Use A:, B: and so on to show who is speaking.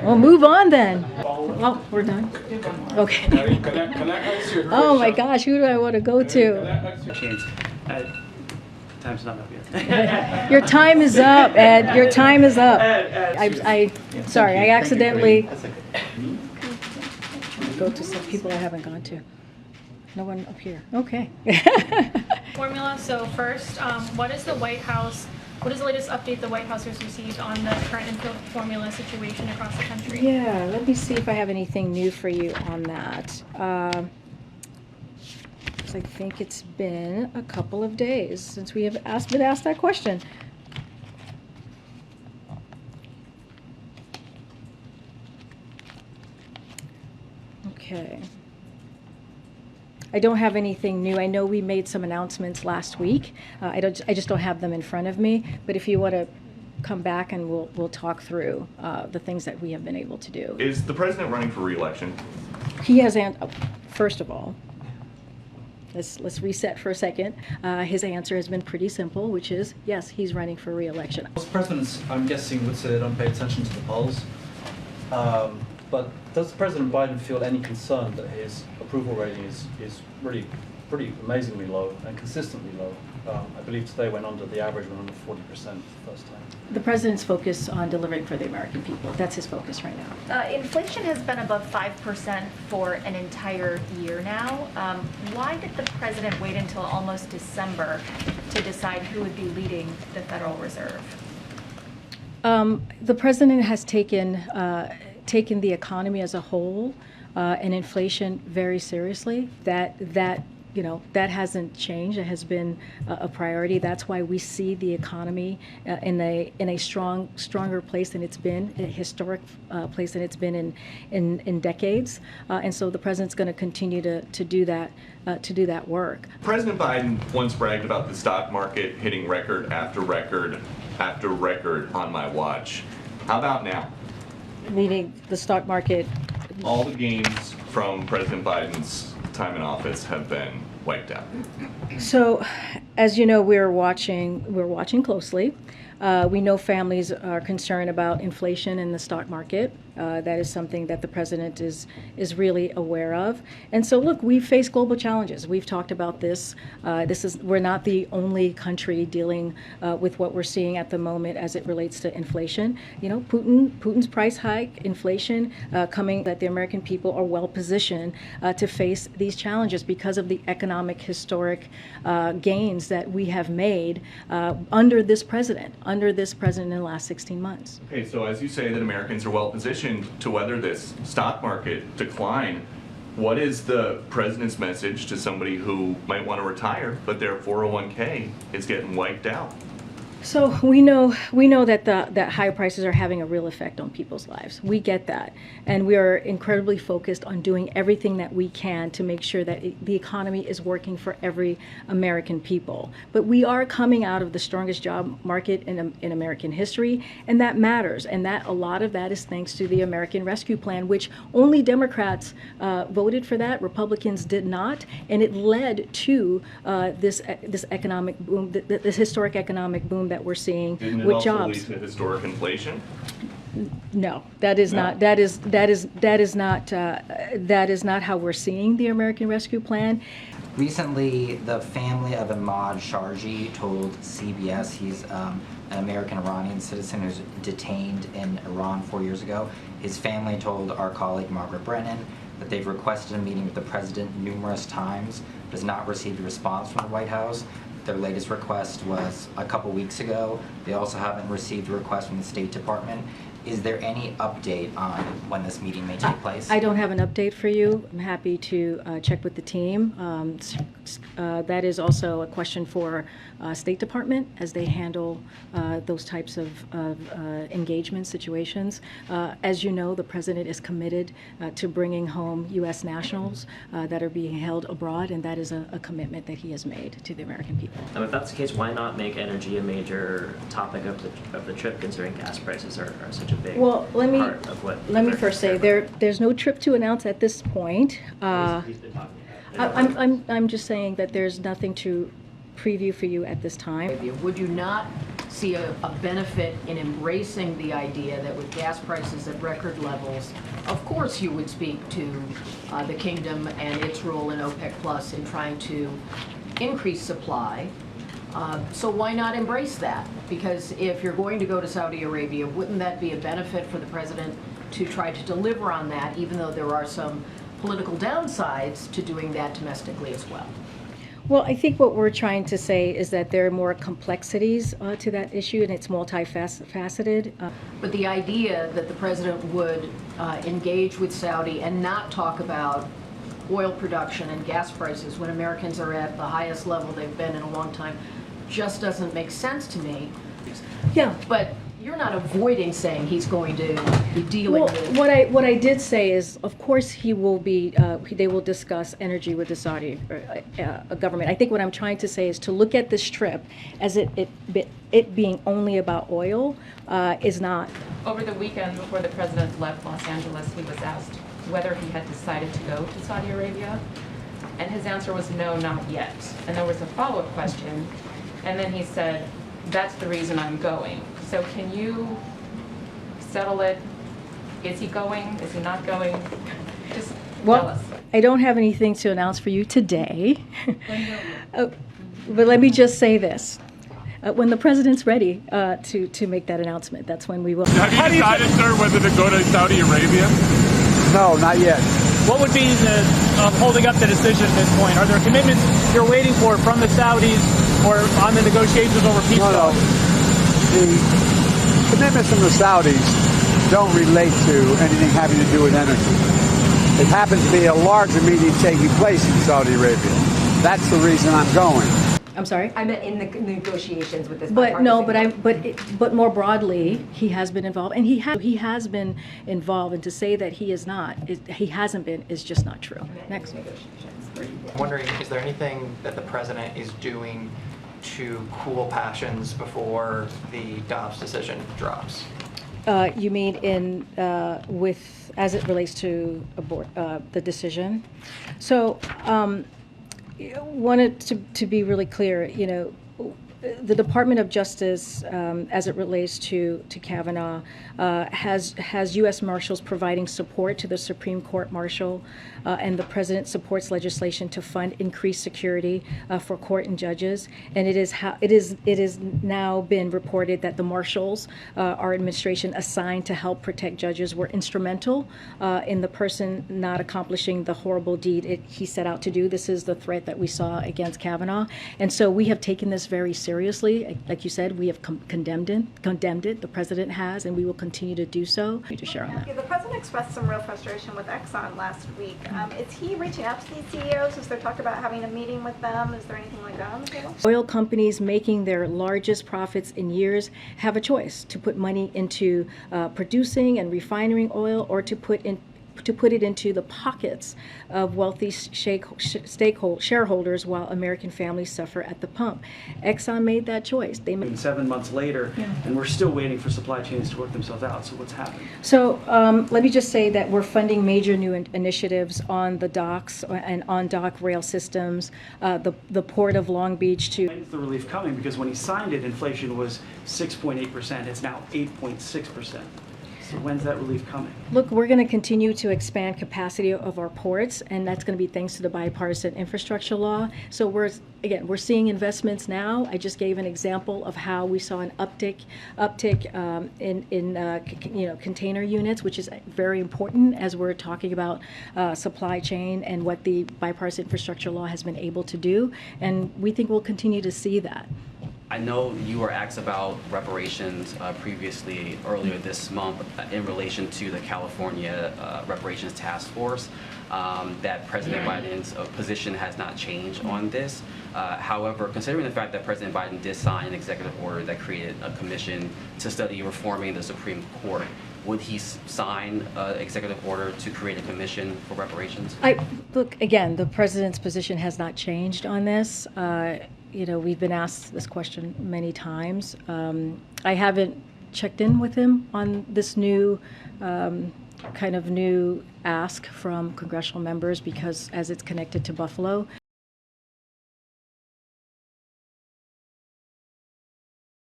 A: Well, move on then. Well, we're done. Okay. Oh my gosh, who do I want to go to?
B: Chance. Time's not up yet.
A: Your time is up, Ed. Your time is up. Sorry, I accidentally go to some people I haven't gone to. No one up here. Okay.
C: Formula. So first, what is the latest update the White House has received on the current formula situation across the country?
A: Yeah, let me see if I have anything new for you on that. I think it's been a couple of days since we have been asked that question. Okay. I don't have anything new. I know we made some announcements last week. I just don't have them in front of me. But if you want to come back and we'll talk through the things that we have been able to do.
D: Is the president running for re-election?
A: He has, first of all, let's reset for a second. His answer has been pretty simple, which is yes, he's running for re-election.
B: Most presidents, I'm guessing, would say they don't pay attention to the polls. But does President Biden feel any concern that his approval rating is really pretty amazingly low and consistently low? I believe today went under the average, went under 40% for the first time.
A: The president's focus on delivering for the American people. That's his focus right now.
E: Inflation has been above 5% for an entire year now. Why did the president wait until almost December to decide who would be leading the Federal Reserve?
A: The president has taken the economy as a whole and inflation very seriously. That hasn't changed. It has been a priority. That's why we see the economy in a stronger place than it's been, a historic place than it's been in decades. And so the president's going to continue to do that work.
D: President Biden once bragged about the stock market hitting record after record after record on my watch. How about now?
A: Meaning the stock market.
D: All the gains from President Biden's time in office have been wiped out.
A: So, as you know, we're watching closely. We know families are concerned about inflation in the stock market. That is something that the president is really aware of. And so, look, we face global challenges. We've talked about this. We're not the only country dealing with what we're seeing at the moment as it relates to inflation. You know, Putin's price hike, inflation coming, that the American people are well positioned to face these challenges because of the economic historic gains that we have made under this president in the last 16 months.
D: Okay, so as you say that Americans are well positioned to weather this stock market decline, what is the president's message to somebody who might want to retire, but their 401k is getting wiped out?
A: So we know that high prices are having a real effect on people's lives. We get that, and we are incredibly focused on doing everything that we can to make sure that the economy is working for every American people. But we are coming out of the strongest job market in American history, and that matters. And that a lot of that is thanks to the American Rescue Plan, which only Democrats voted for that. Republicans did not, and it led to this economic boom, this historic economic boom that we're seeing with jobs.
D: Didn't it also lead to historic inflation?
A: No, that is not. That is not how we're seeing the American Rescue Plan.
F: Recently, the family of Emad Shargi told CBS he's an American Iranian citizen who's detained in Iran 4 years ago. His family told our colleague Margaret Brennan that they've requested a meeting with the president numerous times, but has not received a response from the White House. Their latest request was a couple weeks ago. They also haven't received a request from the State Department. Is there any update on when this meeting may take place?
A: I don't have an update for you. I'm happy to check with the team. That is also a question for State Department as they handle those types of engagement situations. As you know, the president is committed to bringing home U.S. nationals that are being held abroad, and that is a commitment that he has made to the American people.
G: If that's the case, why not make energy a major topic of the trip, considering gas prices are such a big part of what?
A: Let me first say there's no trip to announce at this point.
G: He's been talking about it.
A: I'm just saying that there's nothing to preview for you at this time.
H: Would you not see a benefit in embracing the idea that with gas prices at record levels, of course you would speak to the kingdom and its role in OPEC Plus in trying to increase supply. So why not embrace that? Because if you're going to go to Saudi Arabia, wouldn't that be a benefit for the president to try to deliver on that, even though there are some political downsides to doing that domestically as well?
A: Well, I think what we're trying to say is that there are more complexities to that issue, and it's multifaceted.
H: But the idea that the president would engage with Saudi and not talk about oil production and gas prices when Americans are at the highest level they've been in a long time just doesn't make sense to me.
A: Yeah.
H: But you're not avoiding saying he's going to be dealing with.
A: What I did say is, of course, he will be. They will discuss energy with the Saudi government. I think what I'm trying to say is to look at this trip as it being only about oil is not.
I: Over the weekend before the president left Los Angeles, he was asked whether he had decided to go to Saudi Arabia, and his answer was no, not yet. And there was a follow-up question, and then he said, "That's the reason I'm going." So can you settle it? Is he going? Is he not going? Just tell us.
A: I don't have anything to announce for you today. But let me just say this. When the president's ready to make that announcement, that's when we will.
J: Have you decided, sir, whether to go to Saudi Arabia?
K: No, not yet.
L: What would be the holding up the decision at this point? Are there commitments you're waiting for from the Saudis or on the negotiations over peace talks?
K: The commitments from the Saudis don't relate to anything having to do with energy. It happens to be a larger meeting taking place in Saudi Arabia. That's the reason I'm going.
A: I'm sorry?
M: I meant in the negotiations with this.
A: But no, but more broadly, he has been involved, and he has been involved. And to say that he is not, he hasn't been, is just not true. Next.
N: I'm wondering, is there anything that the president is doing to cool passions before the Dobbs decision drops?
A: You mean in with as it relates to the decision? So. Wanted to be really clear, the Department of Justice, as it relates to Kavanaugh, has U.S. Marshals providing support to the Supreme Court Marshal, and the President supports legislation to fund increased security for court and judges. And it is now been reported that the Marshals, our administration assigned to help protect judges, were instrumental in the person not accomplishing the horrible deed he set out to do. This is the threat that we saw against Kavanaugh, and so we have taken this very seriously. Like you said, we have condemned it. The president has, and we will continue to do so. To share on that.
O: The president expressed some real frustration with Exxon last week. Is he reaching out to these CEOs? Is there talk about having a meeting with them? Is there anything like that on the table?
A: Oil companies making their largest profits in years have a choice to put money into producing and refining oil, or to put it into the pockets of wealthy shareholders while American families suffer at the pump. Exxon made that choice. They made
P: 7 months later, and we're still waiting for supply chains to work themselves out. So what's happening?
A: So let me just say that we're funding major new initiatives on the docks and on dock rail systems, the Port of Long Beach to.
P: When's the relief coming? Because when he signed it, inflation was 6.8%. It's now 8.6%. So when's that relief coming?
A: Look, we're going to continue to expand capacity of our ports, and that's going to be thanks to the bipartisan infrastructure law. So we're seeing investments now. I just gave an example of how we saw an uptick in container units, which is very important as we're talking about supply chain and what the bipartisan infrastructure law has been able to do. And we think we'll continue to see that.
Q: I know you were asked about reparations previously earlier this month in relation to the California reparations task force, that President Biden's position has not changed on this. However, considering the fact that President Biden did sign an executive order that created a commission to study reforming the Supreme Court, would he sign an executive order to create a commission for reparations?
A: Look, again, the president's position has not changed on this. We've been asked this question many times. I haven't checked in with him on this new ask from congressional members because as it's connected to Buffalo.